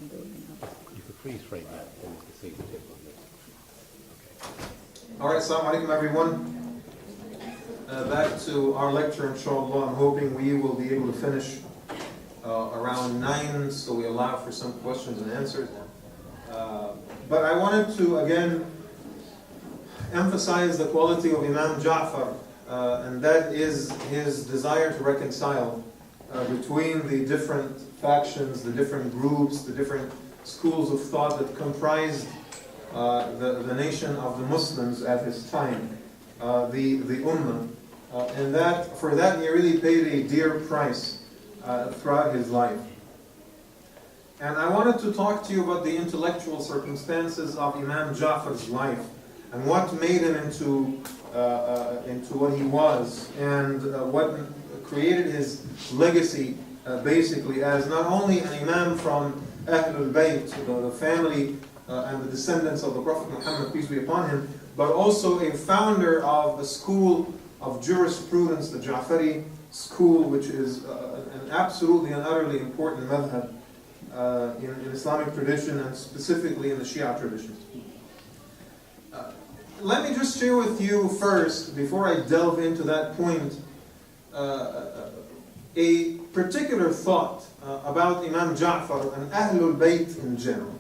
You could freeze frame that and you could see the tip on this. Okay. Alright, assalamu alaikum everyone. Back to our lecture, inshallah. I'm hoping we will be able to finish around 9, so we allow for some questions and answers. But I wanted to again emphasize the quality of Imam Ja'far, and that is his desire to reconcile between the different factions, the different groups, the different schools of thought that comprised the nation of the Muslims at his time, the Ummah. And that for that he really paid a dear price throughout his life. And I wanted to talk to you about the intellectual circumstances of Imam Ja'far's life and what made him into what he was, and what created his legacy, basically, as not only an Imam from Ahlul Bayt, the family and the descendants of the Prophet Muhammad, peace be upon him, but also a founder of the school of jurisprudence, the Ja'fari school, which is an absolutely and utterly important madhab in Islamic tradition, and specifically in the Shia tradition. Let me just share with you first, before I delve into that point, a particular thought about Imam Ja'far and Ahlul Bayt in general.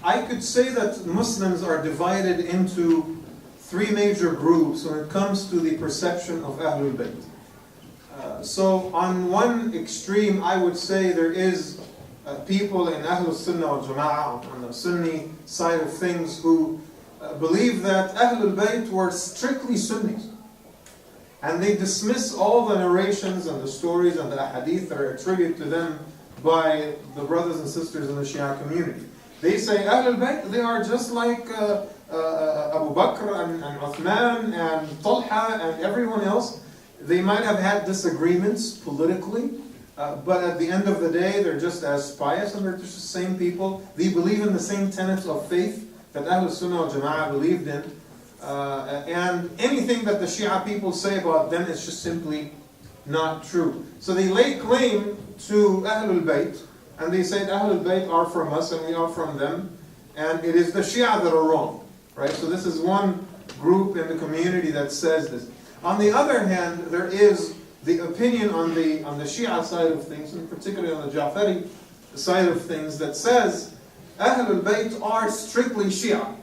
I could say that Muslims are divided into 3 major groups when it comes to the perception of Ahlul Bayt. So on one extreme, I would say there is people in Ahlul Sunnah wal Jama'ah, on the Sunni side of things, who believe that Ahlul Bayt were strictly Sunnis. And they dismiss all the narrations and the stories and the hadith that are attributed to them by the brothers and sisters in the Shia community. They say Ahlul Bayt, they are just like Abu Bakr and Uthman and Talha and everyone else. They might have had disagreements politically, but at the end of the day, they're just as pious and they're just the same people. They believe in the same tenets of faith that Ahlul Sunnah wal Jama'ah believed in. And anything that the Shia people say about them is just simply not true. So they lay claim to Ahlul Bayt, and they say Ahlul Bayt are from us and we are from them, and it is the Shia that are wrong. Right? So this is one group in the community that says this. On the other hand, there is the opinion on the Shia side of things, and particularly on the Ja'fari side of things, that says Ahlul Bayt are strictly Shia.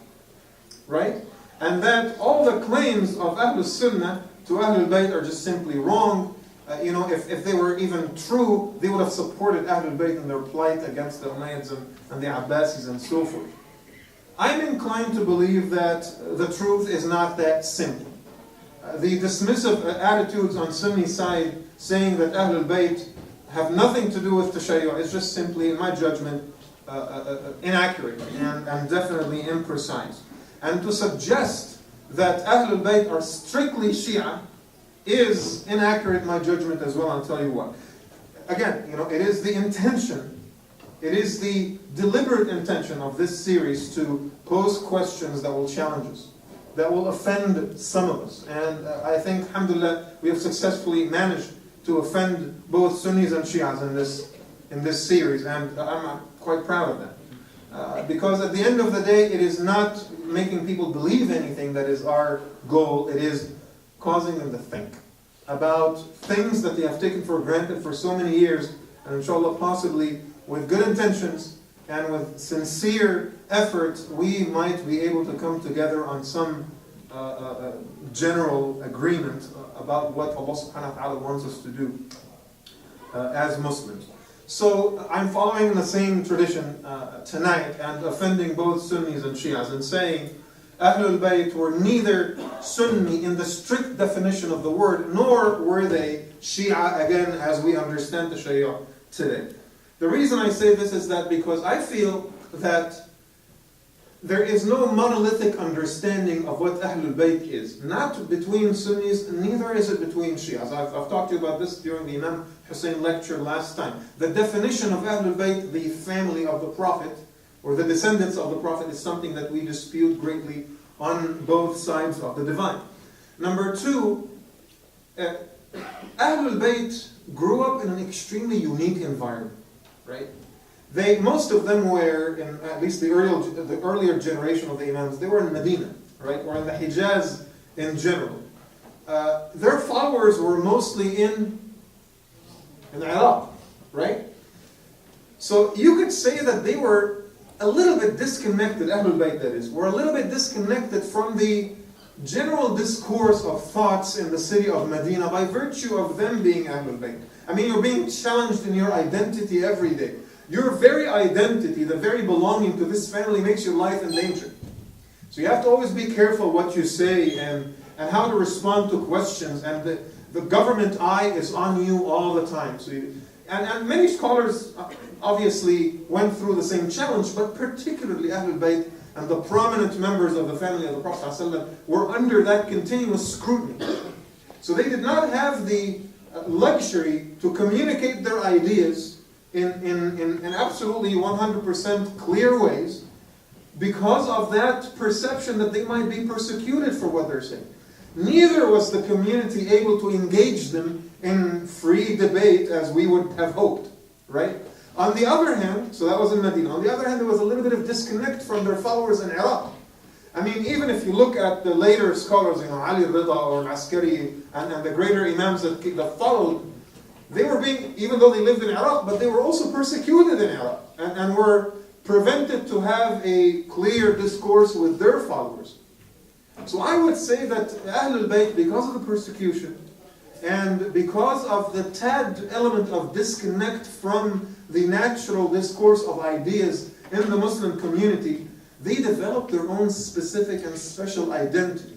Right? And that all the claims of Ahlul Sunnah to Ahlul Bayt are just simply wrong. If they were even true, they would have supported Ahlul Bayt in their plight against the Umayyads and the Abbasis and so forth. I'm inclined to believe that the truth is not that simple. The dismissive attitudes on Sunni side, saying that Ahlul Bayt have nothing to do with Tashayyu', is just simply, in my judgment, inaccurate and definitely imprecise. And to suggest that Ahlul Bayt are strictly Shia is inaccurate in my judgment as well. I'll tell you what. Again, it is the intention, it is the deliberate intention of this series to pose questions that will challenge us, that will offend some of us. And I think, alhamdulillah, we have successfully managed to offend both Sunnis and Shias in this series, and I'm quite proud of that. Because at the end of the day, it is not making people believe anything that is our goal. It is causing them to think about things that they have taken for granted for so many years, and inshallah, possibly with good intentions and with sincere effort, we might be able to come together on some general agreement about what Allah subhanahu wa ta'ala wants us to do as Muslims. So I'm following the same tradition tonight and offending both Sunnis and Shias and saying Ahlul Bayt were neither Sunni in the strict definition of the word, nor were they Shia, again, as we understand the Sharia today. The reason I say this is that because I feel that there is no monolithic understanding of what Ahlul Bayt is. Not between Sunnis, neither is it between Shias. I've talked to you about this during the Imam Hussein lecture last time. The definition of Ahlul Bayt, the family of the Prophet, or the descendants of the Prophet, is something that we dispute greatly on both sides of the divide. Number 2, Ahlul Bayt grew up in an extremely unique environment. right? Most of them were, in at least the earlier generation of the Imams, they were in Medina, right? Or in the Hijaz in general. Their followers were mostly in Iraq, right? So you could say that they were a little bit disconnected, Ahlul Bayt that is, were a little bit disconnected from the general discourse of thoughts in the city of Medina by virtue of them being Ahlul Bayt. I mean, you're being challenged in your identity every day. Your very identity, the very belonging to this family makes your life in danger. So you have to always be careful what you say and how to respond to questions. And the government eye is on you all the time. So and many scholars obviously went through the same challenge, but particularly Ahlul Bayt and the prominent members of the family of the Prophet ﷺ were under that continuous scrutiny. So they did not have the luxury to communicate their ideas in absolutely 100% clear ways because of that perception that they might be persecuted for what they're saying. Neither was the community able to engage them in free debate as we would have hoped, right? On the other hand, so that was in Medina. On the other hand, there was a little bit of disconnect from their followers in Iraq. I mean, even if you look at the later scholars, Ali Rida or Askari and the greater Imams that followed, they were being, even though they lived in Iraq, but they were also persecuted in Iraq and were prevented to have a clear discourse with their followers. So I would say that Ahlul Bayt, because of the persecution and because of the tad element of disconnect from the natural discourse of ideas in the Muslim community, they developed their own specific and special identity.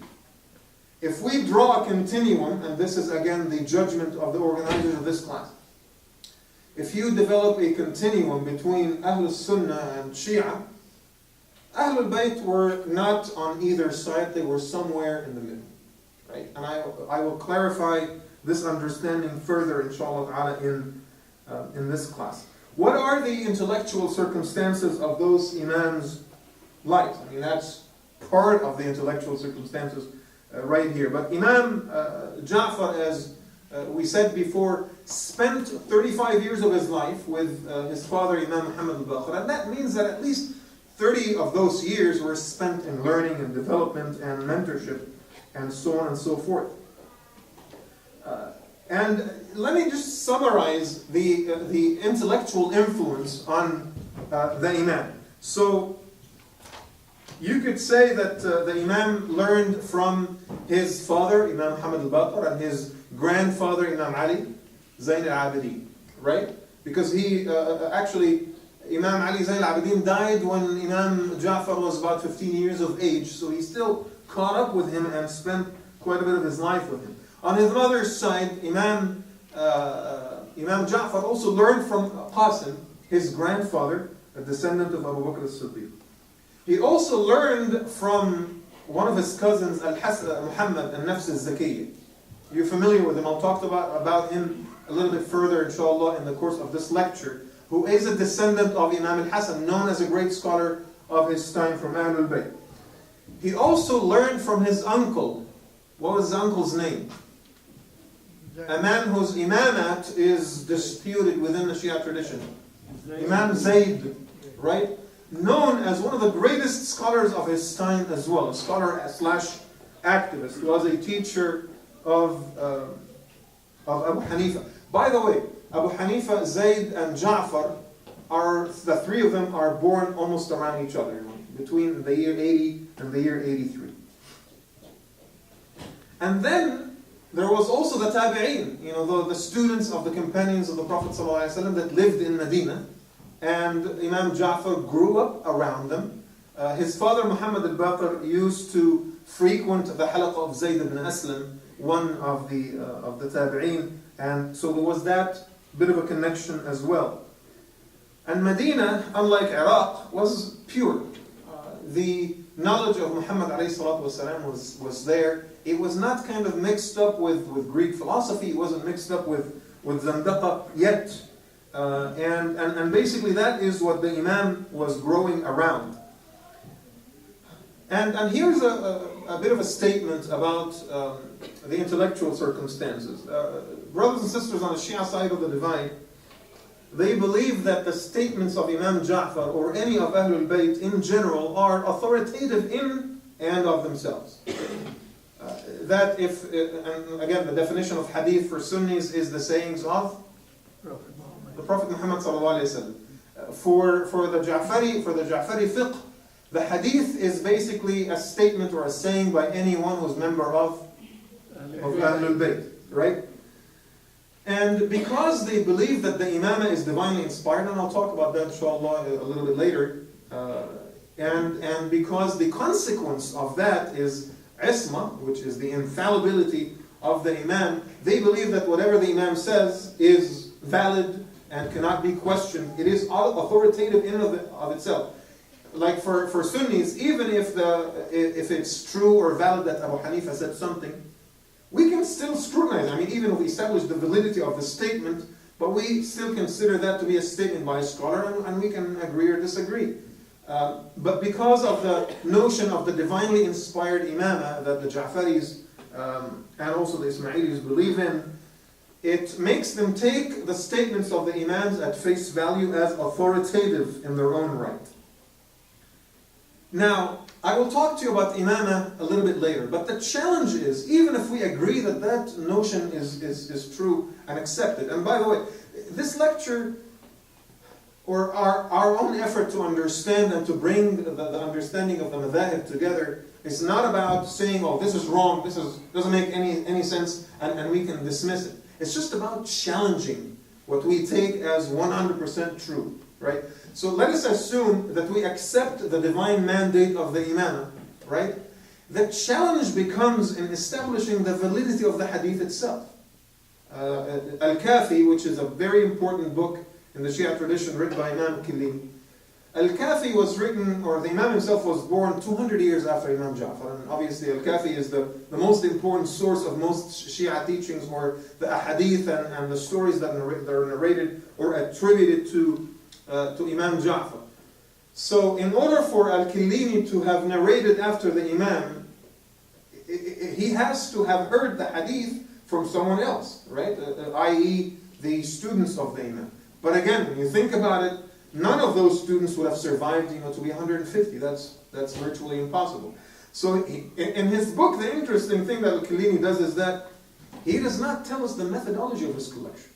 If we draw a continuum, and this is again the judgment of the organizers of this class, if you develop a continuum between Ahlul Sunnah and Shia, Ahlul Bayt were not on either side, they were somewhere in the middle. Right? And I will clarify this understanding further, inshallah ta'ala, in this class. What are the intellectual circumstances of those Imams' lives? I mean, that's part of the intellectual circumstances right here. But Imam Ja'far, as we said before, spent 35 years of his life with his father, Imam Muhammad al-Baqir. And that means that at least 30 of those years were spent in learning and development and mentorship and so on and so forth. And let me just summarize the intellectual influence on the Imam. So you could say that the Imam learned from his father, Imam Muhammad al-Baqir, and his grandfather, Imam Ali, Zayn al-Abidin, right? Because he actually, Imam Ali Zayn al-Abidin died when Imam Ja'far was about 15 years of age, so he still caught up with him and spent quite a bit of his life with him. On his mother's side, Imam Ja'far also learned from Qasim, his grandfather, a descendant of Abu Bakr as-Siddiq. He also learned from one of his cousins, Muhammad al-Nafs al-Zakiyya. You're familiar with him. I'll talk about him a little bit further, inshallah, in the course of this lecture, who is a descendant of Imam al-Hasan, known as a great scholar of his time from Ahlul Bayt. He also learned from his uncle. What was his uncle's name? A man whose imamat is disputed within the Shia tradition. Imam Zayd, right? Known as one of the greatest scholars of his time as well. A scholar / activist. Was a teacher of Abu Hanifa. By the way, Abu Hanifa, Zayd, and Ja'far, the three of them are born almost around each other, between the year 80 and the year 83. And then there was also the Tabi'een, the students of the companions of the Prophet ﷺ that lived in Medina. And Imam Ja'far grew up around them. His father Muhammad al-Baqir used to frequent the halaqah of Zayd ibn Aslam, one of the Tabi'een. And so there was that bit of a connection as well. And Medina, unlike Iraq, was pure. The knowledge of Muhammad ﷺ was there. It was not kind of mixed up with Greek philosophy. It wasn't mixed up with Zandaqa yet. And basically that is what the Imam was growing around. And here's a bit of a statement about the intellectual circumstances. Brothers and sisters on the Shia side of the divide, they believe that the statements of Imam Ja'far or any of Ahlul Bayt in general are authoritative in and of themselves. That if, and again, the definition of hadith for Sunnis is the sayings of the Prophet Muhammad sallallahu alaihi wasallam. For the Ja'fari fiqh, the hadith is basically a statement or a saying by anyone who's member of Ahlul Bayt, right? And because they believe that the imamah is divinely inspired, and I'll talk about that inshallah a little bit later, and because the consequence of that is isma, which is the infallibility of the imam, they believe that whatever the imam says is valid and cannot be questioned. It is authoritative in and of itself. Like for Sunnis, even if it's true or valid that Abu Hanifa said something, we can still scrutinize. I mean, even if we establish the validity of the statement, but we still consider that to be a statement by a scholar, and we can agree or disagree. But because of the notion of the divinely inspired imamah that the Ja'faris and also the Ismailis believe in, it makes them take the statements of the imams at face value as authoritative in their own right. Now, I will talk to you about imamah a little bit later, but the challenge is, even if we agree that that notion is true and accepted, and by the way, this lecture, or our own effort to understand and to bring the understanding of the madhahib together, is not about saying, oh, this is wrong, this doesn't make any sense, and we can dismiss it. It's just about challenging what we take as 100% true, right? So let us assume that we accept the divine mandate of the imamah, right? The challenge becomes in establishing the validity of the hadith itself. Al-Kafi, which is a very important book in the Shia tradition written by Imam Killini. Al-Kafi was written, or the Imam himself was born 200 years after Imam Ja'far. And obviously Al-Kafi is the most important source of most Shia teachings, or the ahadith and the stories that are narrated or attributed to Imam Ja'far. So in order for Al-Killini to have narrated after the Imam, he has to have heard the hadith from someone else, right? I.e. the students of the Imam. But again, when you think about it, none of those students would have survived, to be 150. That's virtually impossible. So in his book, the interesting thing that Al-Killini does is that he does not tell us the methodology of his collection.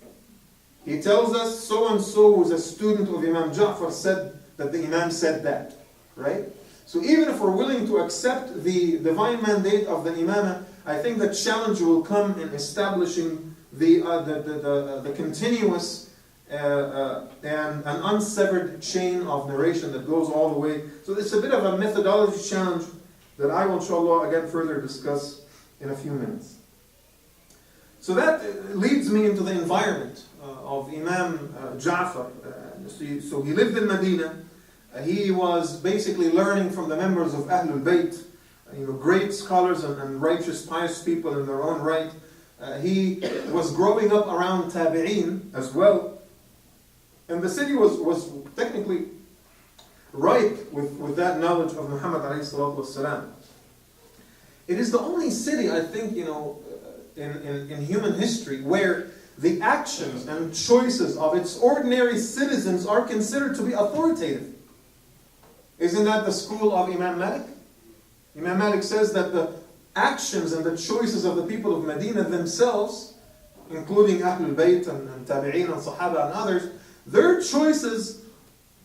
He tells us so-and-so who is a student of Imam Ja'far said that the Imam said that, right? So even if we're willing to accept the divine mandate of the imamah, I think the challenge will come in establishing the continuous and an unsevered chain of narration that goes all the way. So it's a bit of a methodology challenge that I will, inshallah, again further discuss in a few minutes. So that leads me into the environment of Imam Ja'far. So he lived in Medina. He was basically learning from the members of Ahlul Bayt, great scholars and righteous, pious people in their own right. He was growing up around Tabi'een as well. And the city was technically ripe with that knowledge of Muhammad alayhi salatu wasalam. It is the only city, I think, in human history where the actions and choices of its ordinary citizens are considered to be authoritative. Isn't that the school of Imam Malik? Imam Malik says that the actions and the choices of the people of Medina themselves, including Ahlul Bayt and Tabi'een and Sahaba and others, their choices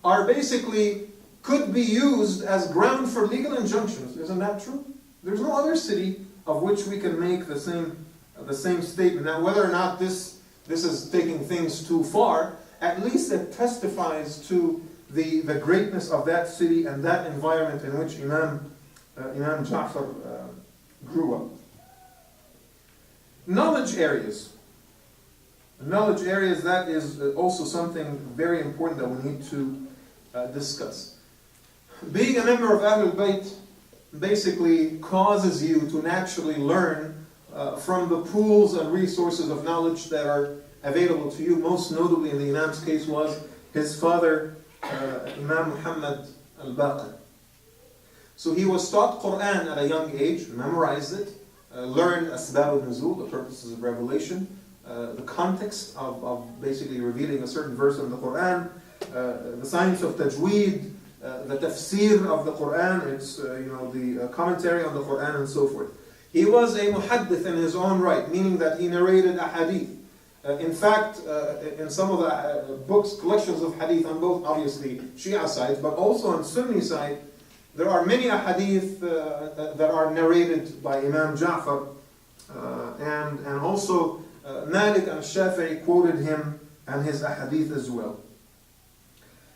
are basically, could be used as ground for legal injunctions. Isn't that true? There's no other city of which we can make the same statement. Now, whether or not this is taking things too far, at least it testifies to the greatness of that city and that environment in which Imam Ja'far grew up. Knowledge areas. Knowledge areas, that is also something very important that we need to discuss. Being a member of Ahlul Bayt basically causes you to naturally learn from the pools and resources of knowledge that are available to you. Most notably in the Imam's case was his father, Imam Muhammad al-Baqir. So he was taught Quran at a young age, memorized it, learned asbab al-nuzul, the purposes of revelation, the context of basically revealing a certain verse in the Quran, the science of tajweed, the tafsir of the Quran, it's the commentary on the Quran and so forth. He was a muhaddith in his own right, meaning that he narrated a hadith. In fact, in some of the books, collections of hadith on both obviously Shia side, but also on Sunni side, there are many hadith that are narrated by Imam Ja'far, and also Malik and Shafi'i quoted him and his ahadith as well.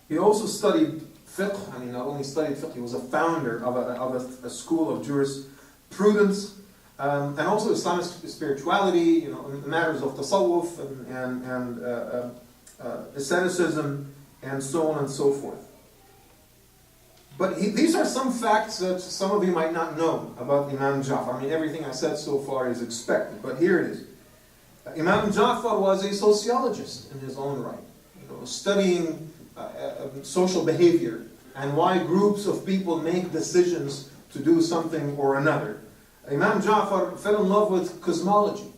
He also studied fiqh. I mean, not only studied fiqh, he was a founder of a school of jurisprudence, and also Islamic spirituality, in matters of tasawwuf and asceticism and so on and so forth. But these are some facts that some of you might not know about Imam Ja'far. I mean, everything I said so far is expected, but here it is. Imam Ja'far was a sociologist in his own right, studying social behavior and why groups of people make decisions to do something or another. Imam Ja'far fell in love with cosmology,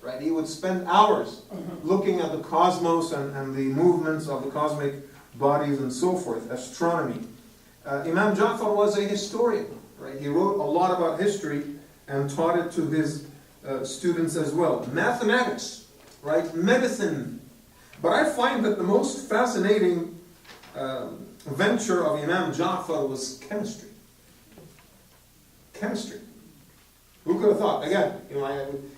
right? He would spend hours looking at the cosmos and the movements of the cosmic bodies and so forth, astronomy. Imam Ja'far was a historian, right? He wrote a lot about history and taught it to his students as well. Mathematics, right? Medicine. But I find that the most fascinating venture of Imam Ja'far was chemistry. Chemistry. Who could have thought? Again,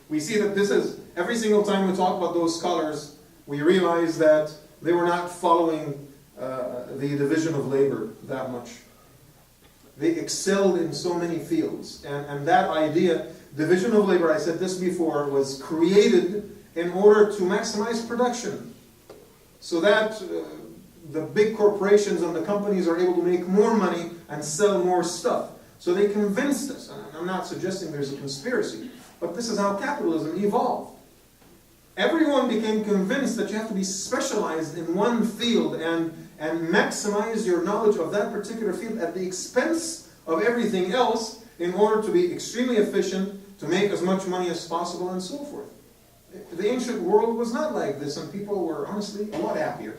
we see that this is, every single time we talk about those scholars, we realize that they were not following the division of labor that much. They excelled in so many fields. And that idea, division of labor, I said this before, was created in order to maximize production. So that the big corporations and the companies are able to make more money and sell more stuff. So they convinced us, and I'm not suggesting there's a conspiracy, but this is how capitalism evolved. Everyone became convinced that you have to be specialized in one field and maximize your knowledge of that particular field at the expense of everything else in order to be extremely efficient, to make as much money as possible, and so forth. The ancient world was not like this, and people were honestly a lot happier.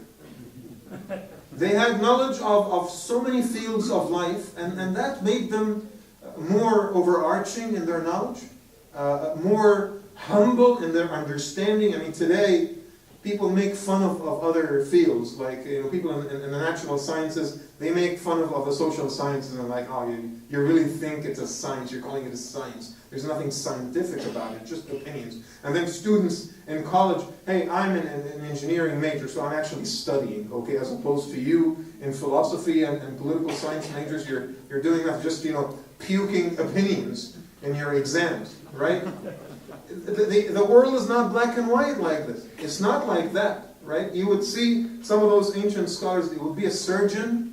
They had knowledge of so many fields of life, and that made them more overarching in their knowledge, more humble in their understanding. I mean, today, people make fun of other fields, like people in the natural sciences, they make fun of the social sciences and like, oh, you really think it's a science, you're calling it a science. There's nothing scientific about it, just opinions. And then students in college, hey, I'm an engineering major, so I'm actually studying, okay, as opposed to you in philosophy and political science majors, you're doing that just, puking opinions in your exams, right? The world is not black and white like this. It's not like that, right? You would see some of those ancient scholars, it would be a surgeon,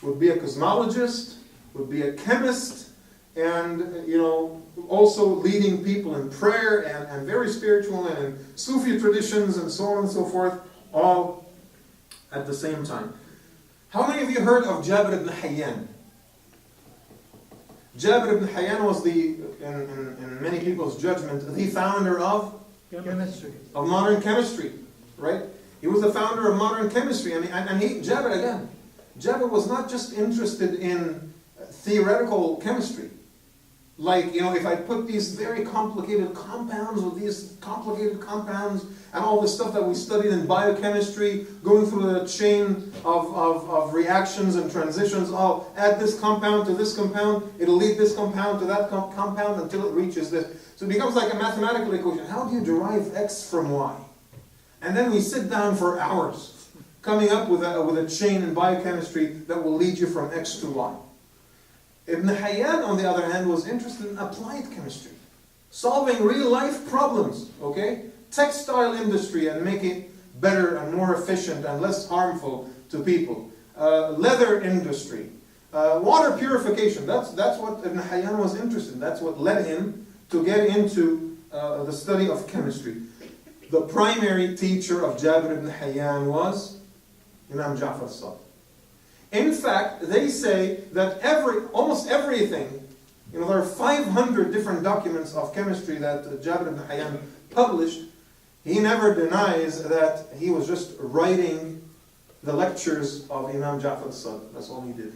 would be a cosmologist, would be a chemist, and also leading people in prayer and very spiritual and in Sufi traditions and so on and so forth, all at the same time. How many of you heard of Jabir ibn Hayyan? Jabir ibn Hayyan was in many people's judgment, the founder of chemistry, of modern chemistry, right? He was the founder of modern chemistry. I mean, Jabir was not just interested in theoretical chemistry. Like, if I put these very complicated compounds with these complicated compounds and all the stuff that we studied in biochemistry, going through the chain of reactions and transitions, I'll add this compound to this compound, it'll lead this compound to that compound until it reaches this. So it becomes like a mathematical equation. How do you derive X from Y? And then we sit down for hours coming up with a chain in biochemistry that will lead you from X to Y. Ibn Hayyan, on the other hand, was interested in applied chemistry, solving real-life problems, okay? Textile industry and make it better and more efficient and less harmful to people. Leather industry. Water purification. That's what Ibn Hayyan was interested in. That's what led him to get into the study of chemistry. The primary teacher of Jabir ibn Hayyan was Imam Ja'far as-Sadiq. In fact, they say that almost everything, there are 500 different documents of chemistry that Jabir ibn Hayyan published. he never denies that he was just writing the lectures of Imam Ja'far as-Sadiq. That's all he did.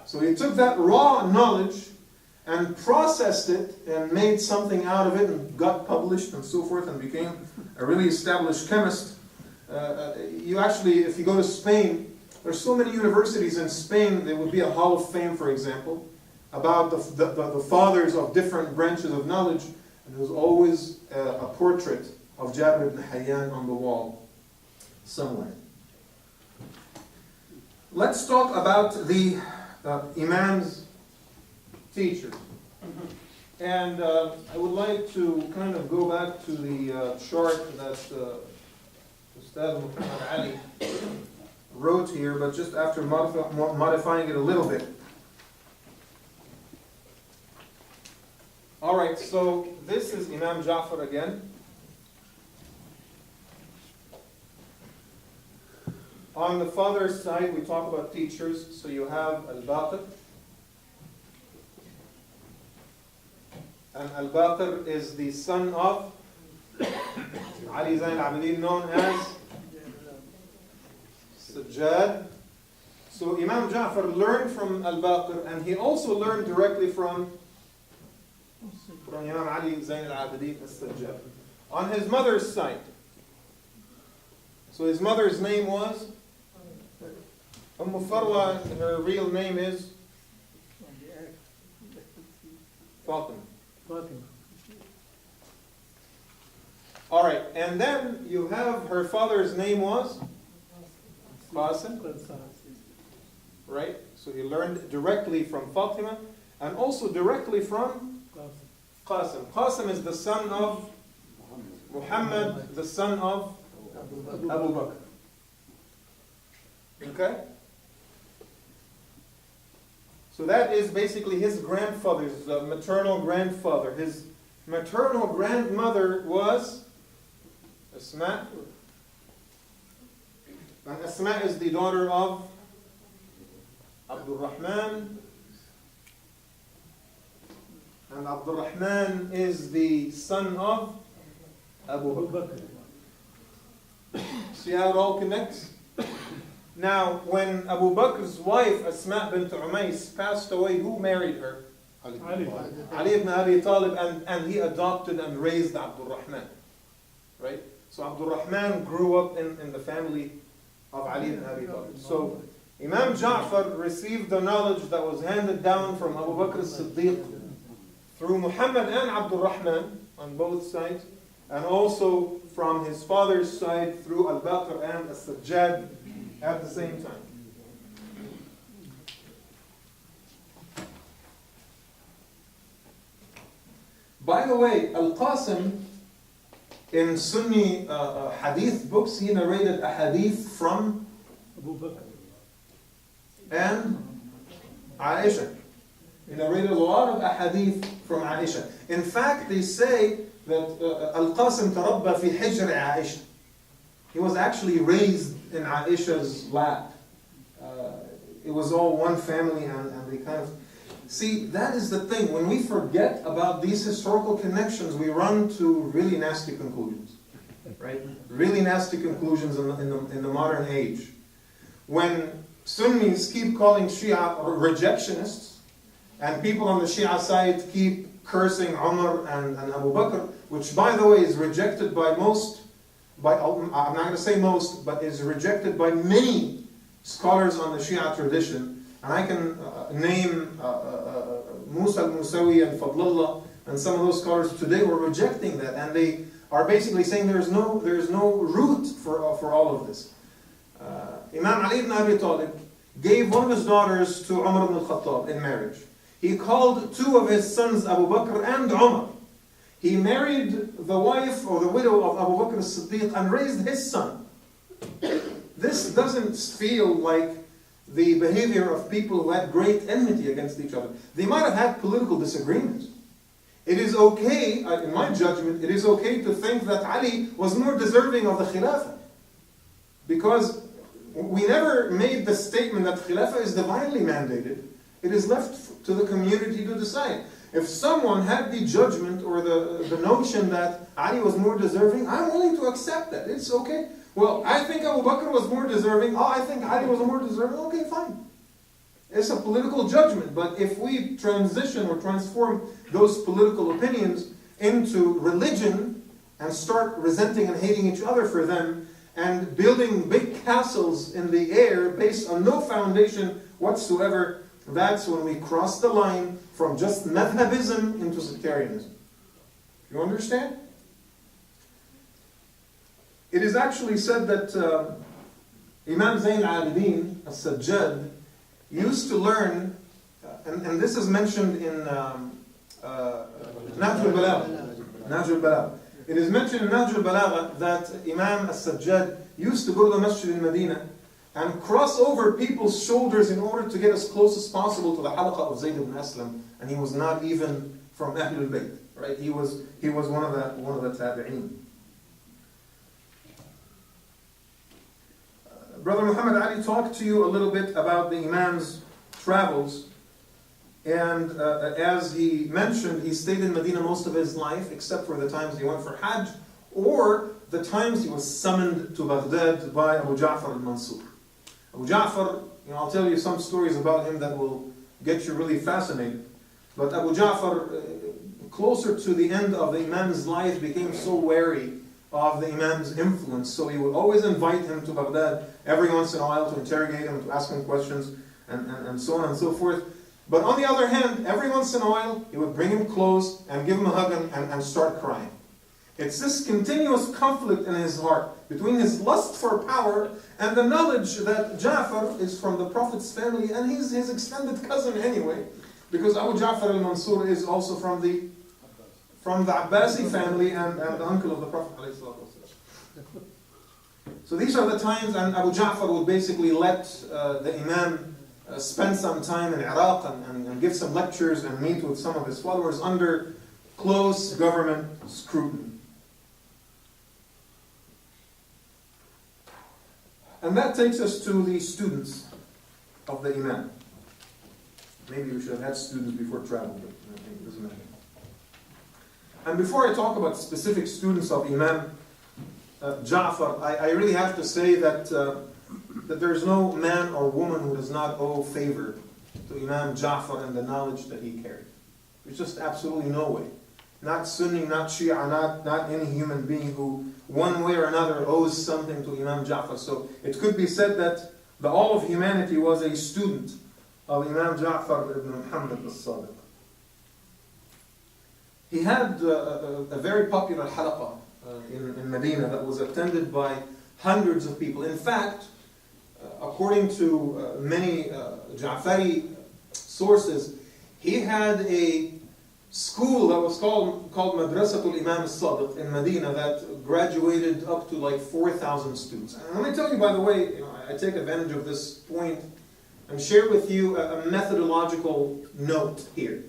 So he took that raw knowledge and processed it and made something out of it and got published and so forth and became a really established chemist. You actually, if you go to Spain, there's so many universities in Spain. There would be a Hall of Fame, for example, about the fathers of different branches of knowledge. And there's always a portrait of Jabir ibn Hayyan on the wall somewhere. Let's talk about the Imam's teachers. And I would like to kind of go back to the chart that Ustad Muhammad Ali wrote here, but just after modifying it a little bit. Alright, so this is Imam Ja'far again. On the father's side, we talk about teachers. So you have Al-Baqir. And Al-Baqir is the son of Ali Zayn al-Abidin, known as Sajjad. So Imam Ja'far learned from Al-Baqir, and he also learned directly from Imam Ali Zayn al-Abidin as-Sajjad. On his mother's side, so his mother's name was Farwa. Her real name is Fatima. Alright, and then you have her father's name was Qasim. Right? So he learned directly from Fatima and also directly from Qasim. Qasim is the son of Muhammad, the son of Abu Bakr. Okay? So that is basically his grandfather, his maternal grandfather. His maternal grandmother was Asma. And Asma is the daughter of Abdul Rahman. And Abdul Rahman is the son of Abu Bakr. See how it all connects? Now, when Abu Bakr's wife, Asma bint Umays, passed away, who married her? Ali ibn Abi Talib, and he adopted and raised Abdul Rahman. Right? So Abdul Rahman grew up in the family of Ali ibn Abi Talib. So Imam Ja'far received the knowledge that was handed down from Abu Bakr as-Siddiq through Muhammad and Abdul Rahman on both sides, and also from his father's side through Al-Baqir and As-Sajjad at the same time. By the way, Al-Qasim, in Sunni hadith books, he narrated a hadith from Abu Bakr and Aisha. He narrated a lot of ahadith from Aisha. In fact, they say that Al-Qasim tarabba fi hijr Aisha. He was actually raised in Aisha's lap. It was all one family, and they kind of... See, that is the thing. When we forget about these historical connections, we run to really nasty conclusions. Right? Really nasty conclusions in the modern age. When Sunnis keep calling Shia rejectionists, and people on the Shia side keep cursing Umar and Abu Bakr, which, by the way, is rejected by most, I'm not going to say most, but is rejected by many scholars on the Shia tradition. And I can name Musa al-Musawi and Fadlullah, and some of those scholars today were rejecting that, and they are basically saying there is no root for all of this. Imam Ali ibn Abi Talib gave one of his daughters to Umar ibn al-Khattab in marriage. He called two of his sons, Abu Bakr and Umar. He married the wife or the widow of Abu Bakr as-Siddiq and raised his son. This doesn't feel like the behavior of people who had great enmity against each other. They might have had political disagreements. It is okay, in my judgment, it is okay to think that Ali was more deserving of the Khilafah. Because we never made the statement that Khilafah is divinely mandated. It is left to the community to decide. If someone had the judgment or the notion that Ali was more deserving, I'm willing to accept that. It's okay. Well, I think Abu Bakr was more deserving. Oh, I think Ali was more deserving. Okay, fine. It's a political judgment. But if we transition or transform those political opinions into religion and start resenting and hating each other for them and building big castles in the air based on no foundation whatsoever, that's when we cross the line from just madhabism into sectarianism. You understand? It is actually said that Imam Zayn al-Abidin, as-Sajjad, used to learn, and this is mentioned in Nahj al-Balagha. It is mentioned in Nahj al-Balagha that Imam as-Sajjad used to go to the masjid in Medina and cross over people's shoulders in order to get as close as possible to the halaqah of Zayd ibn Aslam, and he was not even from Ahlul Bayt, right? He was one of the tabi'een. Brother Muhammad Ali talked to you a little bit about the Imam's travels, and as he mentioned, he stayed in Medina most of his life, except for the times he went for Hajj, or the times he was summoned to Baghdad by Abu Ja'far al-Mansur. Abu Ja'far, I'll tell you some stories about him that will get you really fascinated. But Abu Ja'far, closer to the end of the Imam's life, became so wary of the Imam's influence, so he would always invite him to Baghdad every once in a while to interrogate him, to ask him questions, and so on and so forth. But on the other hand, every once in a while, he would bring him close and give him a hug and start crying. It's this continuous conflict in his heart between his lust for power and the knowledge that Ja'far is from the Prophet's family and he's his extended cousin anyway, because Abu Ja'far al-Mansur is also from the Abbasi family and the uncle of the Prophet. So these are the times, and Abu Ja'far would basically let the Imam spend some time in Iraq and give some lectures and meet with some of his followers under close government scrutiny. And that takes us to the students of the Imam. Maybe we should have had students before travel, but it doesn't matter. And before I talk about specific students of Imam Ja'far, I really have to say that there's no man or woman who does not owe favor to Imam Ja'far and the knowledge that he carried. There's just absolutely no way. Not Sunni, not Shia, not any human being who one way or another owes something to Imam Ja'far. So it could be said that the all of humanity was a student of Imam Ja'far ibn Muhammad as-Sadiq. He had a very popular halaqah in Medina that was attended by hundreds of people. In fact, according to many Ja'fari sources, he had a school that was called Madrasatul Imam al-Sadiq in Medina that graduated up to like 4,000 students. And let me tell you, by the way, I take advantage of this point and share with you a methodological note here.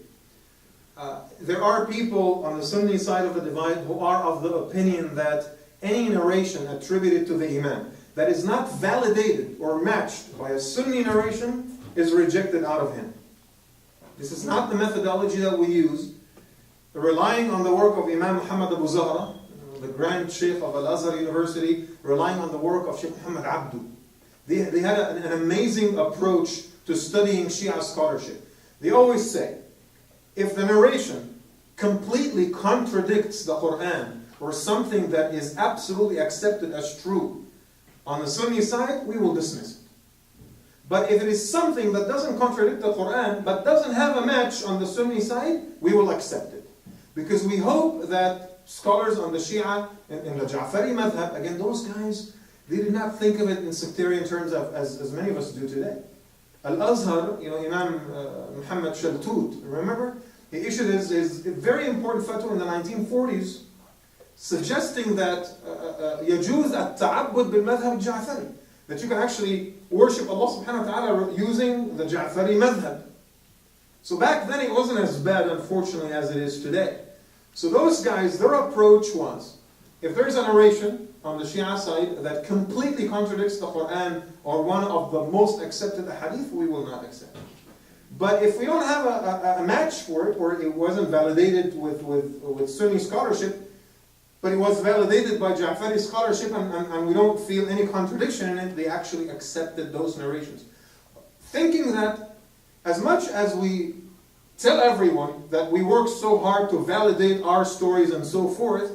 There are people on the Sunni side of the divide who are of the opinion that any narration attributed to the Imam that is not validated or matched by a Sunni narration is rejected out of him. This is not the methodology that we use. Relying on the work of Imam Muhammad Abu Zahra, the Grand Sheikh of Al-Azhar University, relying on the work of Sheikh Muhammad Abdu. They had an amazing approach to studying Shia scholarship. They always say, if the narration completely contradicts the Quran or something that is absolutely accepted as true on the Sunni side, we will dismiss it. But if it is something that doesn't contradict the Quran but doesn't have a match on the Sunni side, we will accept it. Because we hope that scholars on the Shia in the Ja'fari madhab, again, those guys, they did not think of it in sectarian terms as many of us do today. Al-Azhar, Imam Muhammad Shaltut, remember? He issued his very important fatwa in the 1940s suggesting that يجوز التعبد بالمذهب الجعفري, that you can actually worship Allah subhanahu wa ta'ala using the Ja'fari madhab. So back then it wasn't as bad, unfortunately, as it is today. So those guys, their approach was, if there's a narration on the Shia side that completely contradicts the Quran or one of the most accepted hadith, we will not accept it. But if we don't have a match for it, or it wasn't validated with Sunni scholarship, but it was validated by Ja'fari scholarship, and we don't feel any contradiction in it, they actually accepted those narrations. Thinking that as much as we tell everyone that we work so hard to validate our stories and so forth,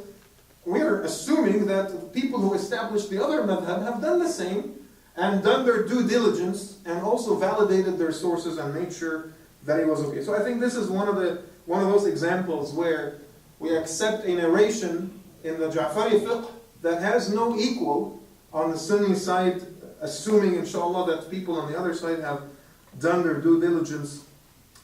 we're assuming that the people who established the other madhab have done the same and done their due diligence and also validated their sources and made sure that it was okay. So I think this is one of those examples where we accept a narration in the Ja'fari fiqh that has no equal on the Sunni side, assuming inshallah that people on the other side have done their due diligence.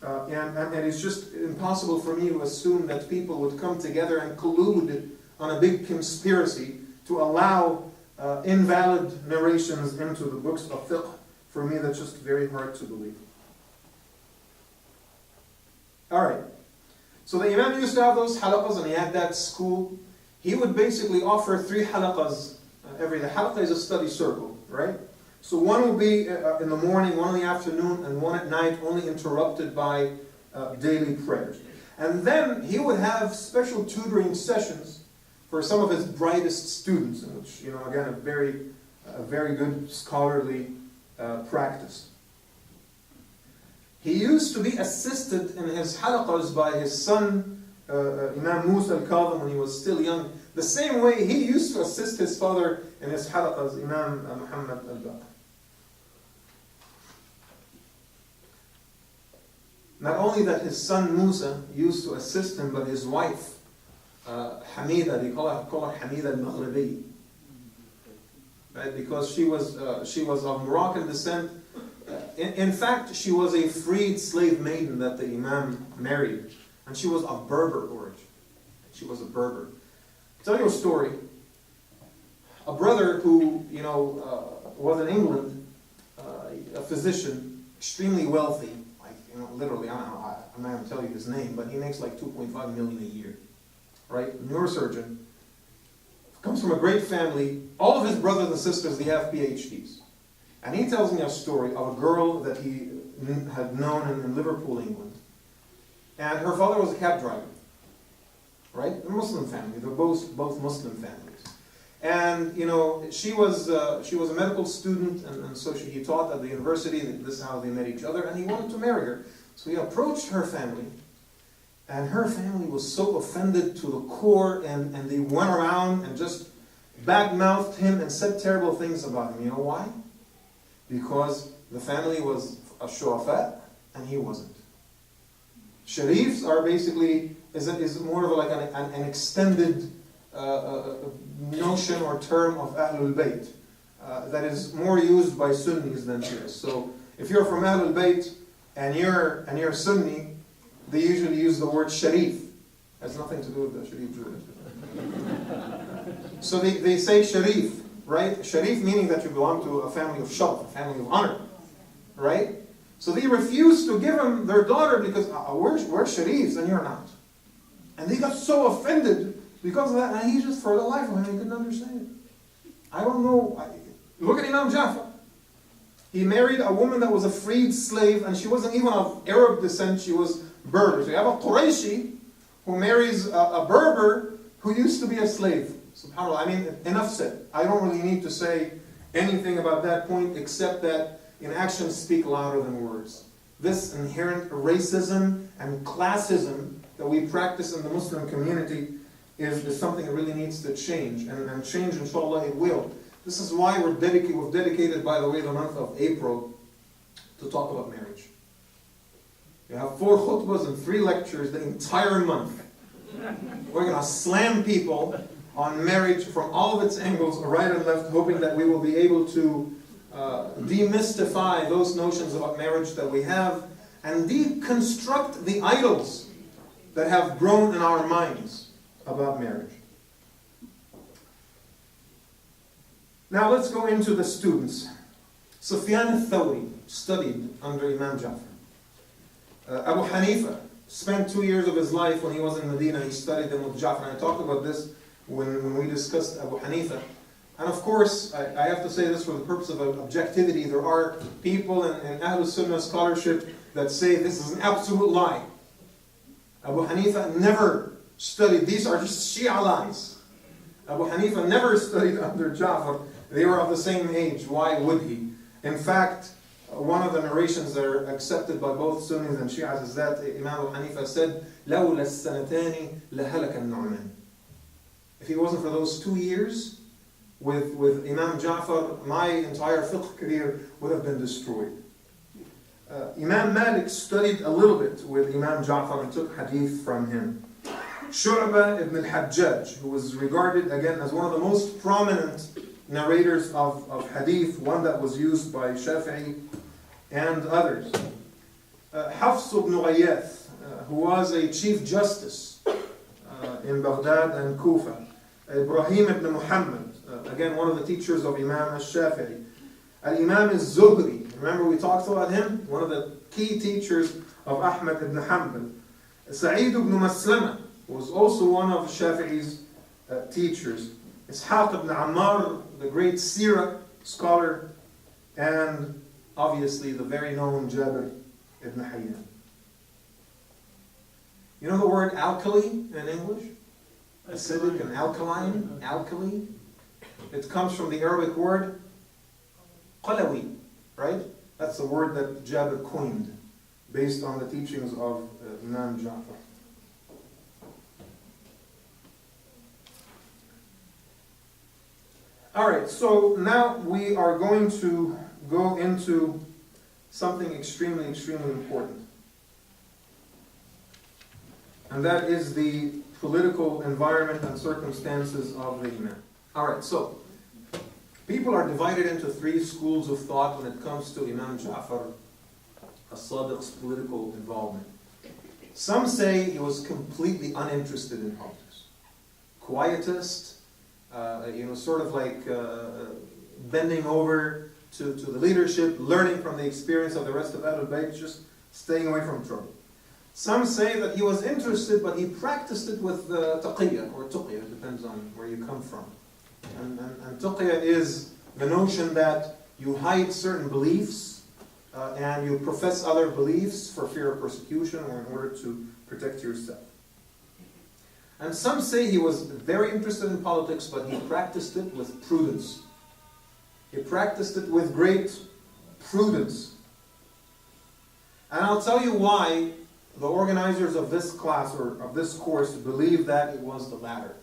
And it's just impossible for me to assume that people would come together and collude on a big conspiracy to allow invalid narrations into the books of fiqh. For me, that's just very hard to believe. Alright, so the Imam used to have those halaqas, and he had that school. He would basically offer 3 halaqas every day. Halaqah is a study circle, right? So one will be in the morning, one in the afternoon, and one at night, only interrupted by daily prayers. And then he would have special tutoring sessions for some of his brightest students, in which, again, a very good scholarly practice. He used to be assisted in his halaqas by his son, Imam Musa al-Kadhim, when he was still young. The same way he used to assist his father in his halaqas, Imam Muhammad al-Baqir. Not only that his son Musa used to assist him, but his wife, Hamida, they call her Hamida al-Maghribi, right? Because she was of Moroccan descent. In fact, she was a freed slave maiden that the Imam married, and she was of Berber origin. She was a Berber. I'll tell you a story. A brother who was in England, a physician, extremely wealthy. Literally, I'm not going to tell you his name, but he makes like 2.5 million a year, right? Neurosurgeon, comes from a great family. All of his brothers and sisters, they have PhDs. And he tells me a story of a girl that he had known in Liverpool, England. And her father was a cab driver, right? A Muslim family. They're both Muslim families. And she was a medical student, and so he taught at the university. This is how they met each other, and he wanted to marry her. So he approached her family, and her family was so offended to the core, and they went around and just badmouthed him and said terrible things about him. You know why? Because the family was a shu'afa, and he wasn't. Sharifs are basically is more of like an extended notion or term of Ahlul Bayt that is more used by Sunnis than Shias. So if you're from Ahlul Bayt and you're Sunni, they usually use the word Sharif. It has nothing to do with the Sharif Jewish. So they say Sharif, right? Sharif meaning that you belong to a family of sharaf, a family of honor, right? So they refused to give him their daughter because we're Sharifs and you're not. And they got so offended because of that, and he just, for the life of him, he couldn't understand it. I don't know. Look at Imam Ja'far. He married a woman that was a freed slave, and she wasn't even of Arab descent, she was Berber. So you have a Qurayshi who marries a Berber who used to be a slave. SubhanAllah. I mean, enough said. I don't really need to say anything about that point, except that actions speak louder than words. This inherent racism and classism that we practice in the Muslim community is something that really needs to change, and change, inshallah, it will. This is why we've dedicated, by the way, the month of April to talk about marriage. You have 4 khutbahs and 3 lectures the entire month. We're going to slam people on marriage from all of its angles, right and left, hoping that we will be able to demystify those notions about marriage that we have, and deconstruct the idols that have grown in our minds about marriage. Now let's go into the students. Sufyan al-Thawri studied under Imam Ja'far. Abu Hanifa spent 2 years of his life when he was in Medina. He studied them with Ja'far. And I talked about this when we discussed Abu Hanifa. And of course, I have to say this for the purpose of objectivity. There are people in Ahlul Sunnah scholarship that say this is an absolute lie. Abu Hanifa never studied, these are just Shia lies. Abu Hanifa never studied under Ja'far. They were of the same age. Why would he? In fact, one of the narrations that are accepted by both Sunnis and Shias is that Imam Abu Hanifa said, لَوْلَا السَّنَتَانِ لَهَلَكَ النُّعْمَانِ. If it wasn't for those 2 years with Imam Ja'far, my entire fiqh career would have been destroyed. Imam Malik studied a little bit with Imam Ja'far and took hadith from him. Shu'bah ibn al-Hajjaj, who was regarded again as one of the most prominent narrators of hadith, one that was used by Shafi'i and others. Hafs ibn Ghayath, who was a chief justice in Baghdad and Kufa. Ibrahim ibn Muhammad, again one of the teachers of Imam al-Shafi'i. Al-Imam al-Zuhri, remember we talked about him? One of the key teachers of Ahmad ibn Hanbal. Sa'id ibn Maslama was also one of Shafi'i's teachers. Ishaq ibn Ammar, the great Sirah scholar, and obviously the very known Jabir ibn Hayyan. You know the word alkali in English? Acidic and alkaline, alkali. It comes from the Arabic word qalawi, right? That's the word that Jabir coined based on the teachings of Imam Ja'far. Alright, so now we are going to go into something extremely, extremely important. And that is the political environment and circumstances of the Imam. Alright, so people are divided into 3 schools of thought when it comes to Imam Ja'far as-Sadiq's political involvement. Some say he was completely uninterested in politics. Quietist, sort of like bending over to the leadership, learning from the experience of the rest of Ahlul Bayt, just staying away from trouble. Some say that he was interested, but he practiced it with taqiyya, or tuqiyya, it depends on where you come from. And tuqiyya is the notion that you hide certain beliefs and you profess other beliefs for fear of persecution or in order to protect yourself. And some say he was very interested in politics, but he practiced it with prudence. He practiced it with great prudence. And I'll tell you why the organizers of this class or of this course believe that it was the latter.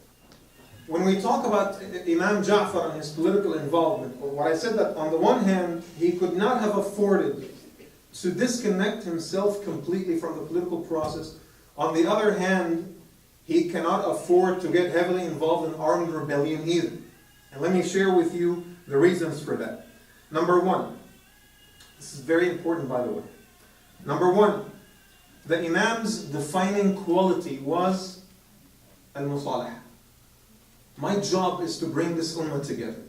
When we talk about Imam Ja'far and his political involvement, what I said that on the one hand, he could not have afforded to disconnect himself completely from the political process. On the other hand, he cannot afford to get heavily involved in armed rebellion either. And let me share with you the reasons for that. Number 1, this is very important by the way. Number 1, the Imam's defining quality was al-musalah. My job is to bring this ummah together.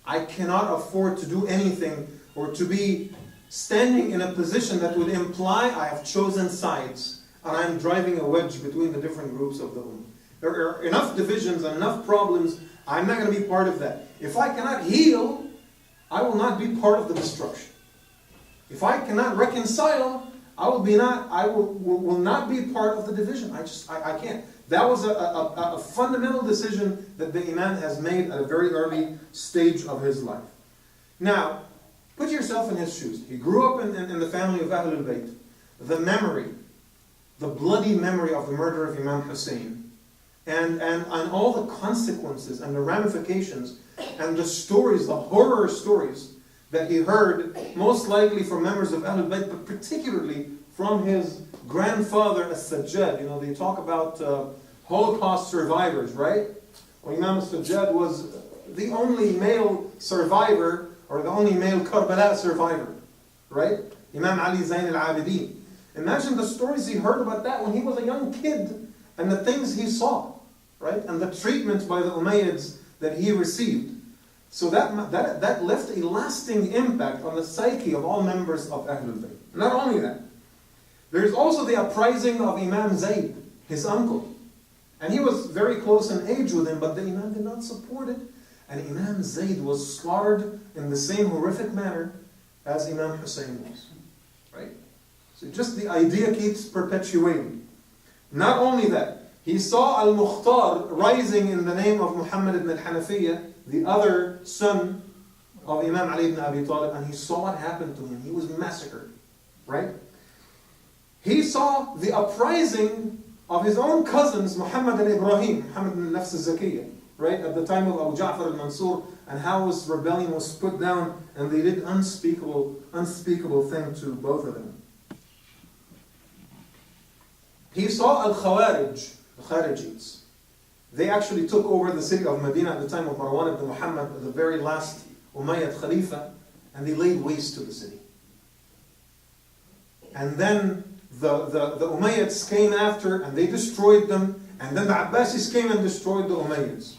I cannot afford to do anything or to be standing in a position that would imply I have chosen sides and I'm driving a wedge between the different groups of the ummah. There are enough divisions and enough problems. I'm not going to be part of that. If I cannot heal, I will not be part of the destruction. If I cannot reconcile, I will not be part of the division. I can't. That was a fundamental decision that the Imam has made at a very early stage of his life. Now, put yourself in his shoes. He grew up in the family of Ahlul Bayt. The memory, the bloody memory of the murder of Imam Hussein, and all the consequences and the ramifications and the stories, the horror stories that he heard, most likely from members of Ahlul Bayt, but particularly from his grandfather as-Sajjad. They talk about Holocaust survivors, right? Well, Imam as-Sajjad was the only male survivor, or the only male Karbala survivor, right? Imam Ali Zain al-Abidin. Imagine the stories he heard about that when he was a young kid, and the things he saw, right? And the treatment by the Umayyads that he received. So that left a lasting impact on the psyche of all members of Ahlul Bayt. Not only that, there's also the uprising of Imam Zayd, his uncle. And he was very close in age with him, but the Imam did not support it. And Imam Zayd was slaughtered in the same horrific manner as Imam Hussein was. Right? So just the idea keeps perpetuating. Not only that, he saw Al-Mukhtar rising in the name of Muhammad ibn al-Hanafiyyah, the other son of Imam Ali ibn Abi Talib, and he saw what happened to him. He was massacred, right? He saw the uprising of his own cousins, Muhammad and Ibrahim, Muhammad ibn Nafs al-Zakiyya, right? At the time of Abu Ja'far al-Mansur, and how his rebellion was put down, and they did unspeakable thing to both of them. He saw Al-Khawarij, the Kharijites. They actually took over the city of Medina at the time of Marwan ibn Muhammad, the very last Umayyad Khalifa, and they laid waste to the city. And then the Umayyads came after, and they destroyed them, and then the Abbasis came and destroyed the Umayyads.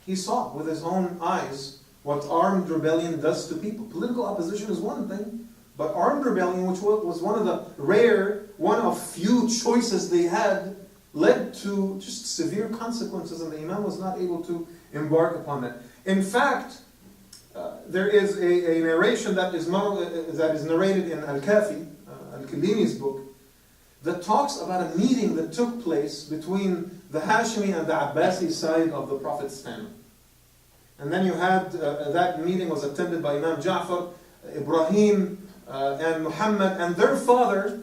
He saw with his own eyes what armed rebellion does to people. Political opposition is one thing, but armed rebellion, which was one of the one of few choices they had, led to just severe consequences, and the Imam was not able to embark upon that. In fact, there is a narration that is narrated in Al-Kafi, Al-Kildini's book, that talks about a meeting that took place between the Hashimi and the Abbasi side of the Prophet's family. And then you had, that meeting was attended by Imam Ja'far, Ibrahim, and Muhammad, and their father,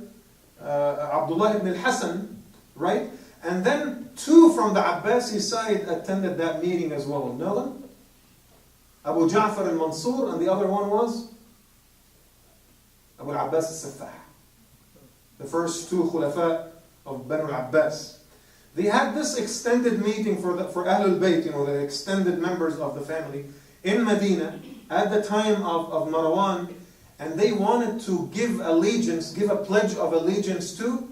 Abdullah ibn al-Hasan, right? And then two from the Abbasi side attended that meeting as well. Know them? Abu Ja'far al-Mansur, and the other one was Abu al-Abbas al-Saffah. The first two khulafa of Banu al-Abbas. They had this extended meeting for Ahlul Bayt, the extended members of the family, in Medina at the time of Marwan, and they wanted to give a pledge of allegiance to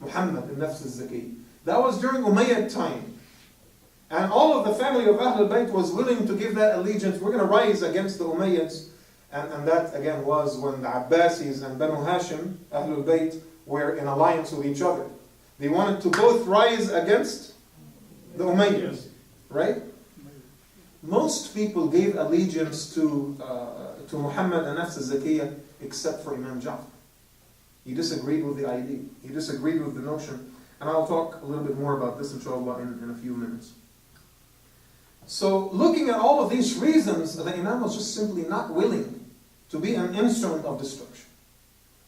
Muhammad ibn Nafs al-Zaki. That was during Umayyad time. And all of the family of Ahlul Bayt was willing to give that allegiance. We're going to rise against the Umayyads. And that again was when the Abbasis and Banu Hashim, Ahlul Bayt, were in alliance with each other. They wanted to both rise against the Umayyads, right? Most people gave allegiance to Muhammad and Nafs al-Zakiyya except for Imam Ja'far. He disagreed with the idea. He disagreed with the notion. And I'll talk a little bit more about this, inshallah, in a few minutes. So, looking at all of these reasons, the Imam was just simply not willing to be an instrument of destruction.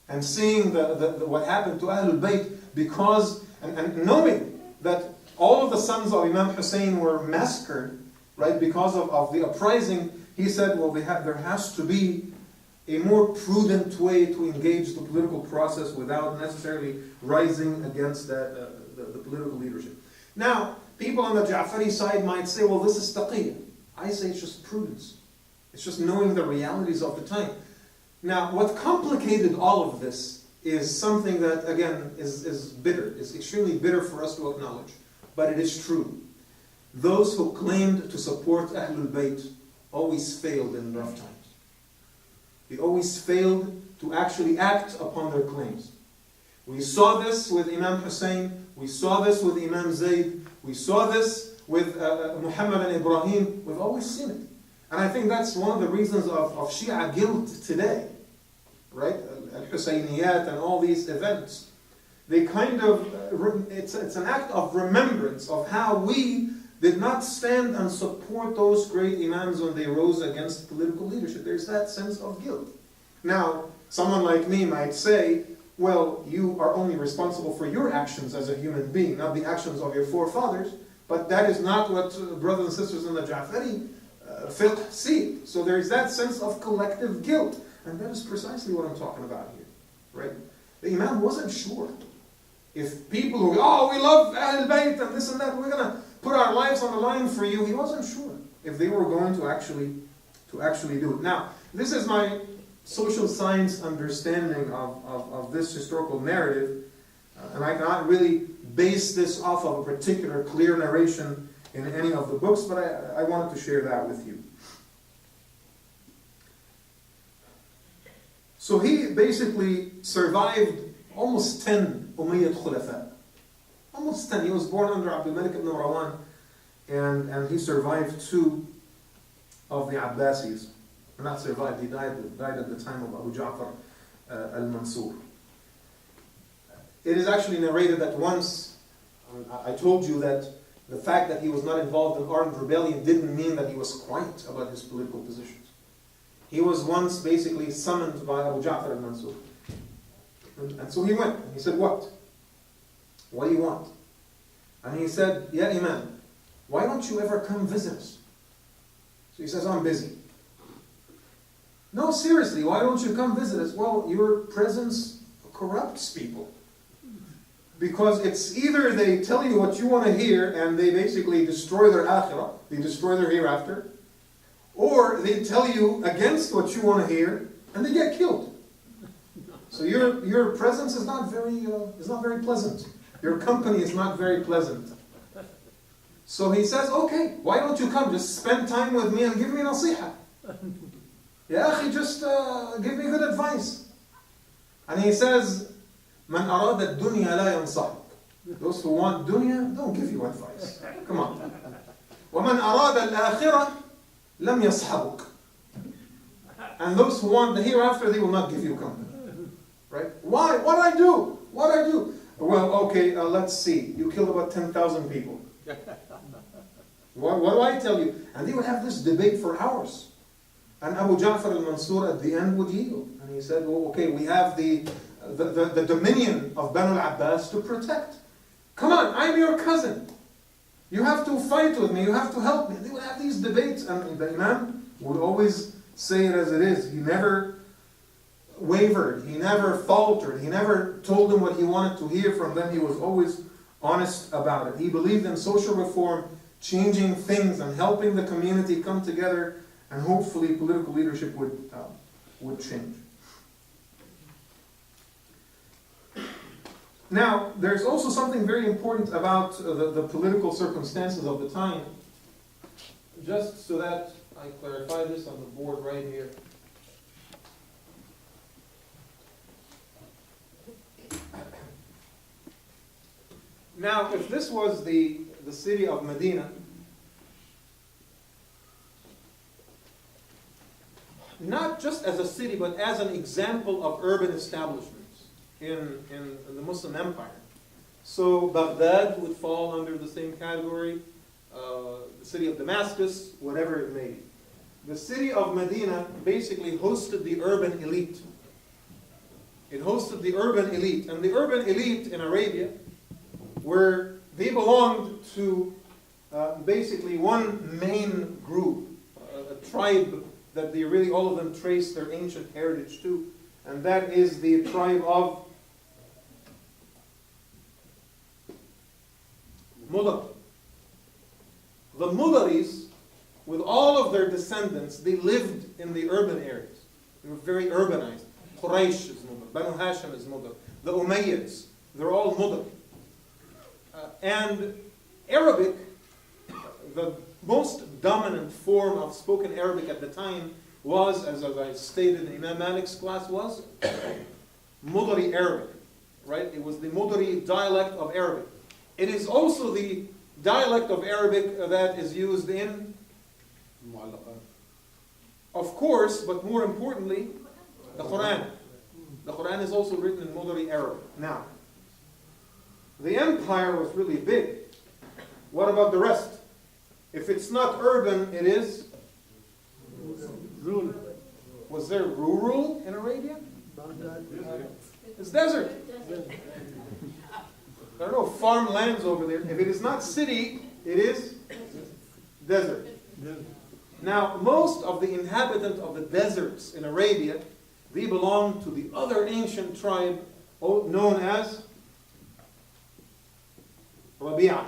And seeing what happened to Ahlul Bayt, because, and knowing that all of the sons of Imam Hussein were massacred, right, because of the uprising, he said, well, there has to be a more prudent way to engage the political process without necessarily rising against the political leadership. Now, people on the Ja'fari side might say, well, this is taqiyya. I say it's just prudence. It's just knowing the realities of the time. Now, what complicated all of this is something that, again, is bitter. It's extremely bitter for us to acknowledge. But it is true. Those who claimed to support Ahlul Bayt always failed in rough times. They always failed to actually act upon their claims. We saw this with Imam Hussein. We saw this with Imam Zayd. We saw this with Muhammad and Ibrahim. We've always seen it. And I think that's one of the reasons of Shia guilt today. Right? Al-Husayniyat and all these events. They kind of, it's an act of remembrance of how we did not stand and support those great imams when they rose against political leadership. There's that sense of guilt. Now, someone like me might say, well, you are only responsible for your actions as a human being, not the actions of your forefathers. But that is not what brothers and sisters in the Ja'fari fiqh see. So there is that sense of collective guilt. And that is precisely what I'm talking about here. Right? The Imam wasn't sure. If people who, we love Ahlul Bayt and this and that, we're going to put our lives on the line for you, he wasn't sure if they were going to actually do it. Now, this is my social science understanding of this historical narrative, and I cannot really base this off of a particular clear narration in any of the books, but I wanted to share that with you. So he basically survived almost 10 Umayyad Khulafa. Almost 10. He was born under Abdul Malik ibn Marwan, and he survived 2 of the Abbasis. Not survived, he died at the time of Abu Ja'far al-Mansur. It is actually narrated that once, I told you that the fact that he was not involved in armed rebellion didn't mean that he was quiet about his political positions. He was once basically summoned by Abu Ja'far al-Mansur. And so he went, and he said, what? What do you want? And he said, Ya Imam, why don't you ever come visit us? So he says, I'm busy. No, seriously, why don't you come visit us? Well, your presence corrupts people. Because it's either they tell you what you want to hear and they basically destroy their akhirah, they destroy their hereafter, or they tell you against what you want to hear and they get killed. So your presence is not very pleasant. Your company is not very pleasant. So he says, okay, why don't you come? Just spend time with me and give me nasiha. Ya akhi, just give me good advice. And he says, Man arada dunya la yansahuk. Those who want dunya, don't give you advice. Come on. وَمَنْ أَرَادَ الْآخِرَةِ لَمْ يَصْحَبُكَ. And those who want the hereafter, they will not give you company. Right? Why? What did I do? What did I do? Well, okay, let's see. You killed about 10,000 people. What do I tell you? And they would have this debate for hours. And Abu Ja'far al-Mansur at the end would yield. And he said, well, okay, we have the dominion of Banu al-Abbas to protect. Come on, I'm your cousin. You have to fight with me. You have to help me. They would have these debates. And the Imam would always say it as it is. He never wavered. He never faltered. He never told them what he wanted to hear from them. He was always honest about it. He believed in social reform, changing things and helping the community come together, and hopefully political leadership would change. Now, there's also something very important about the political circumstances of the time. Just so that I clarify this on the board right here. Now, if this was the city of Medina, not just as a city, but as an example of urban establishments in the Muslim Empire. So Baghdad would fall under the same category, the city of Damascus, whatever it may be. The city of Medina basically hosted the urban elite. It hosted the urban elite. And the urban elite in Arabia, they belonged to basically one main group, a tribe that all of them trace their ancient heritage to, and that is the tribe of Mudar. The Mudaris, with all of their descendants, they lived in the urban areas. They were very urbanized. Quraysh is Mudar, Banu Hashim is Mudar, the Umayyads, they're all Mudar. And Arabic, the most dominant form of spoken Arabic at the time was, as I stated in Imam Malik's class, was Mudari Arabic, right? It was the Mudari dialect of Arabic. It is also the dialect of Arabic that is used in, of course, but more importantly, the Quran. The Quran is also written in Mudari Arabic. Now, the empire was really big. What about the rest? If it's not urban, it is rural. Was there rural in Arabia? It's desert. There are no farmlands over there. If it is not city, it is desert. Now, most of the inhabitants of the deserts in Arabia, they belong to the other ancient tribe known as Rabi'a.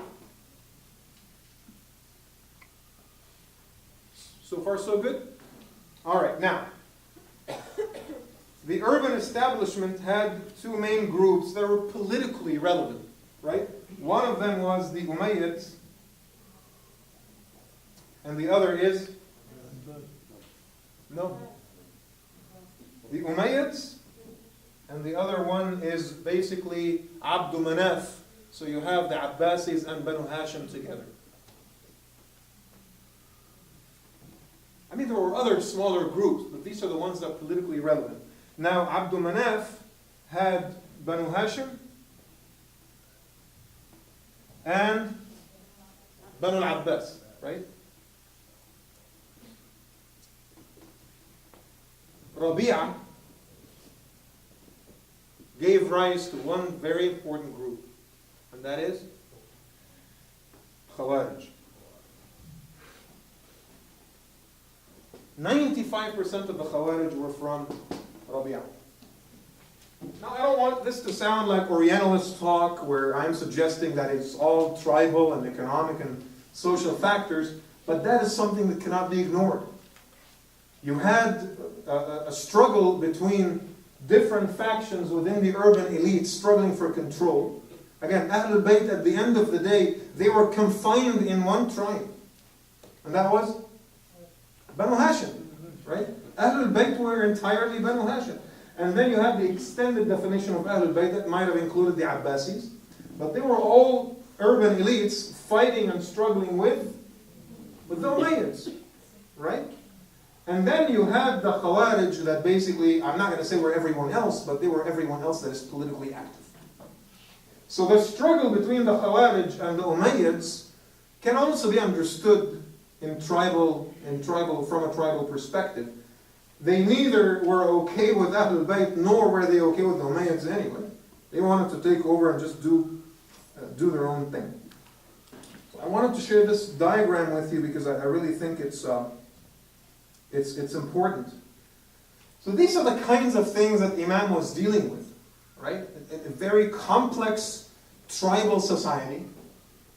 So far, so good? All right, now, the urban establishment had two main groups that were politically relevant, right? One of them was the Umayyads, and the other is? No. The Umayyads, and the other one is basically Abdu Manaf. So you have the Abbasis and Banu Hashim together. I mean, there were other smaller groups, but these are the ones that are politically relevant. Now, Abdul Manaf had Banu Hashim and Banu al-Abbas, right? Rabi'a gave rise to one very important group, and that is Khawarij. 95% of the Khawarij were from Rabi'a. Now, I don't want this to sound like Orientalist talk where I'm suggesting that it's all tribal and economic and social factors, but that is something that cannot be ignored. You had a struggle between different factions within the urban elite struggling for control. Again, Ahlul Bayt, at the end of the day, they were confined in one tribe. And that was Banu Hashim, right? Ahlul Bayt were entirely Banu Hashim. And then you have the extended definition of Ahlul Bayt that might have included the Abbasis. But they were all urban elites fighting and struggling with the Umayyads, right? And then you had the Khawarij that basically, I'm not going to say were everyone else, but they were everyone else that is politically active. So the struggle between the Khawarij and the Umayyads can also be understood from a tribal perspective. They neither were okay with Ahlul Bayt, nor were they okay with the Umayyads anyway. They wanted to take over and just do their own thing. So I wanted to share this diagram with you because I really think it's important. So these are the kinds of things that Imam was dealing with, right? A very complex tribal society.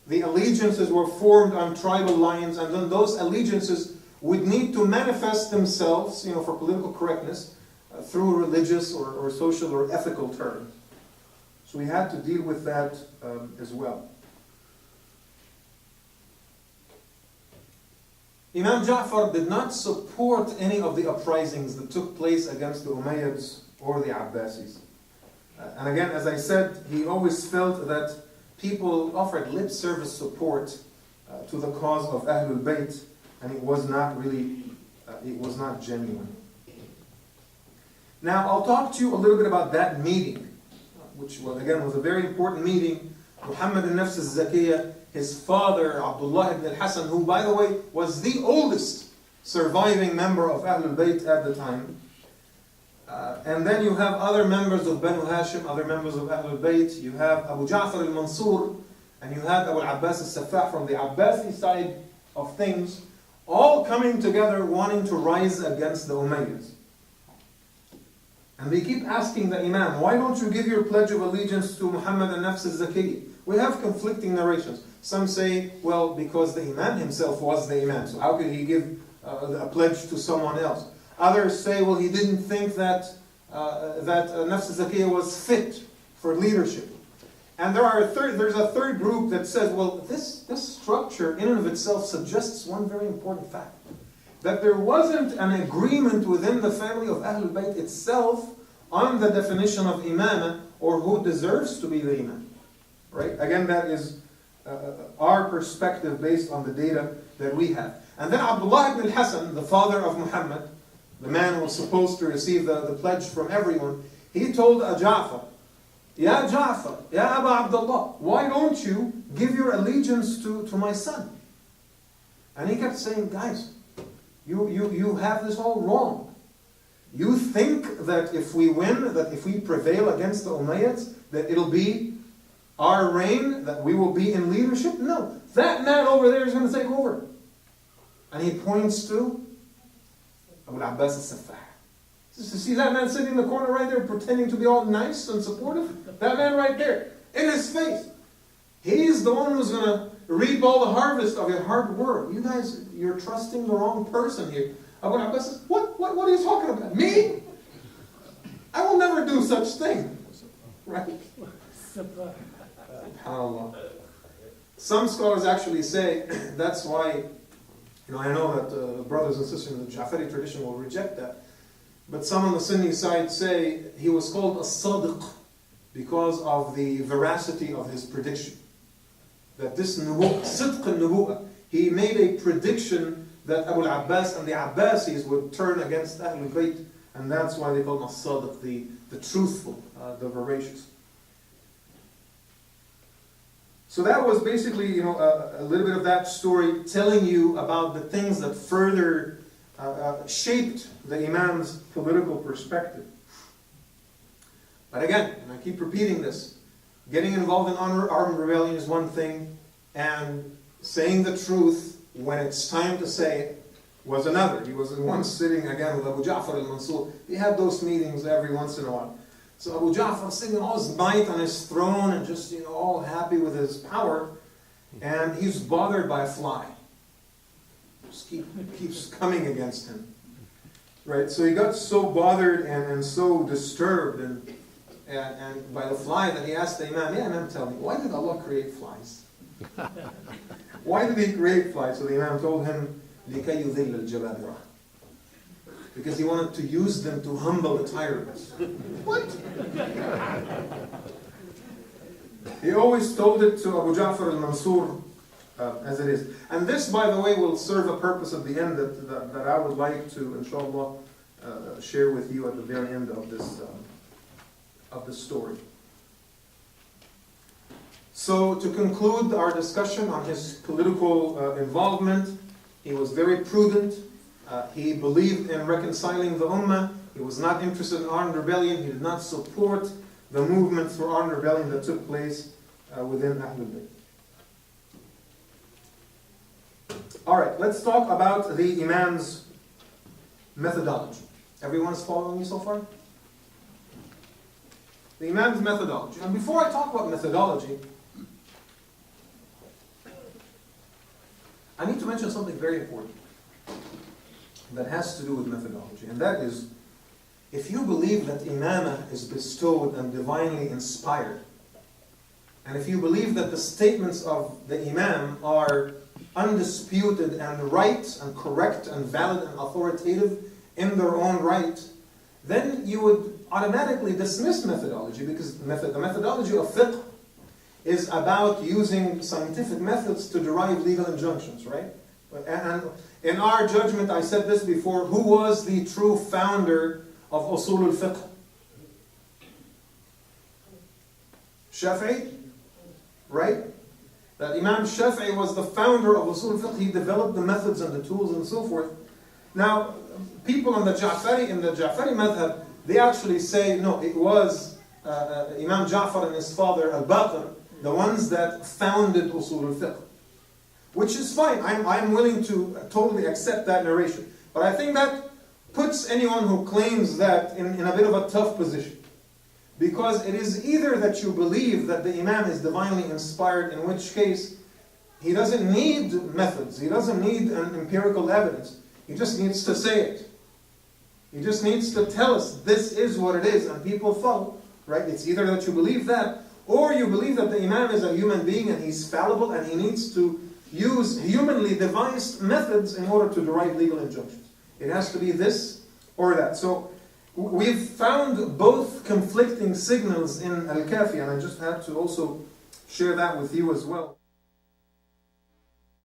The allegiances were formed on tribal lines, and then those allegiances would need to manifest themselves, for political correctness, through religious or social or ethical terms. So we had to deal with that as well. Imam Ja'far did not support any of the uprisings that took place against the Umayyads or the Abbasis. And again, as I said, he always felt that people offered lip service support to the cause of Ahlul Bayt, and it was not genuine. Now, I'll talk to you a little bit about that meeting, which was a very important meeting. Muhammad al-Nafs al-Zakiyah, his father, Abdullah ibn al-Hasan, who, by the way, was the oldest surviving member of Ahlul Bayt at the time. And then you have other members of Banu Hashim, other members of Ahlul Bayt. You have Abu Ja'far al-Mansur, and you have Abu al-Abbas al-Saffah from the Abbasi side of things, all coming together wanting to rise against the Umayyads. And they keep asking the Imam, why don't you give your pledge of allegiance to Muhammad al-Nafs al-Zakiyah? We have conflicting narrations. Some say, well, because the Imam himself was the Imam, so how could he give a pledge to someone else? Others say, well, he didn't think that Nafs al-Zakiyah was fit for leadership. And there's a third group that says, well, this structure in and of itself suggests one very important fact. That there wasn't an agreement within the family of Ahlul Bayt itself on the definition of imamah or who deserves to be the imam. Right? Again, that is our perspective based on the data that we have. And then Abdullah ibn al-Hasan, the father of Muhammad, the man who was supposed to receive the pledge from everyone, he told Ja'far, Ya Ja'far, Ya Aba Abdullah, why don't you give your allegiance to my son? And he kept saying, guys, you have this all wrong. You think that if we win, that if we prevail against the Umayyads, that it'll be our reign, that we will be in leadership? No, that man over there is going to take over. And he points to Abu al-Abbas al-Saffah. See that man sitting in the corner right there pretending to be all nice and supportive? That man right there, in his face. He's the one who's going to reap all the harvest of your hard work. You guys, you're trusting the wrong person here. Abu al-Abbas says, what are you talking about? Me? I will never do such thing. Right? SubhanAllah. Some scholars actually say that's why, I know that brothers and sisters in the Ja'fari tradition will reject that. But some on the Sunni side say he was called as-Sadiq because of the veracity of his prediction. That this nubu'ah, Sidq al-Nubu'ah, he made a prediction that Abu al-Abbas and the Abbasis would turn against Ahlul Bayt And that's why they call him as-Sadiq, the truthful, the veracious. So that was basically, a little bit of that story telling you about the things that further shaped the Imam's political perspective. But again, and I keep repeating this, getting involved in armed rebellion is one thing, and saying the truth when it's time to say it was another. He was once sitting again with Abu Ja'far al-Mansur. He had those meetings every once in a while. So Abu Ja'far sitting all his might on his throne and just, all happy with his power. And he's bothered by a fly. Just keeps coming against him. Right? So he got so bothered and so disturbed and by the fly that he asked the Imam, "Yeah, Imam, tell me, why did Allah create flies? Why did He create flies?" So the Imam told him, لِكَيْ يُذِلَّ الْجَبَابِرَةِ, because He wanted to use them to humble the tyrants. What? He always told it to Abu Ja'far al-Mansur as it is. And this, by the way, will serve a purpose at the end that I would like to, inshallah, share with you at the very end of this story. So to conclude our discussion on his political involvement, he was very prudent. He believed in reconciling the ummah. He was not interested in armed rebellion. He did not support the movement for armed rebellion that took place within Ahlul Bayt. Alright, let's talk about the Imam's methodology. Everyone's following me so far? The Imam's methodology. And before I talk about methodology, I need to mention something very important that has to do with methodology. And that is, if you believe that imamah is bestowed and divinely inspired, and if you believe that the statements of the Imam are undisputed and right and correct and valid and authoritative in their own right, then you would automatically dismiss methodology, because the methodology of fiqh is about using scientific methods to derive legal injunctions, right? And in our judgment, I said this before, who was the true founder of usul al-fiqh? Shafi'i, right? That Imam Shafi'i was the founder of usul al-fiqh. He developed the methods and the tools and so forth. Now, people in the Ja'fari madhab, they actually say, no, it was Imam Ja'far and his father Al-Baqir, the ones that founded usul al-fiqh. Which is fine. I'm willing to totally accept that narration. But I think that puts anyone who claims that in a bit of a tough position. Because it is either that you believe that the Imam is divinely inspired, in which case he doesn't need methods, he doesn't need an empirical evidence, he just needs to say it. He just needs to tell us this is what it is and people follow. Right? It's either that you believe that, or you believe that the Imam is a human being and he's fallible and he needs to use humanly devised methods in order to derive legal injunctions. It has to be this or that. So we've found both conflicting signals in Al-Kafi, and I just had to also share that with you as well.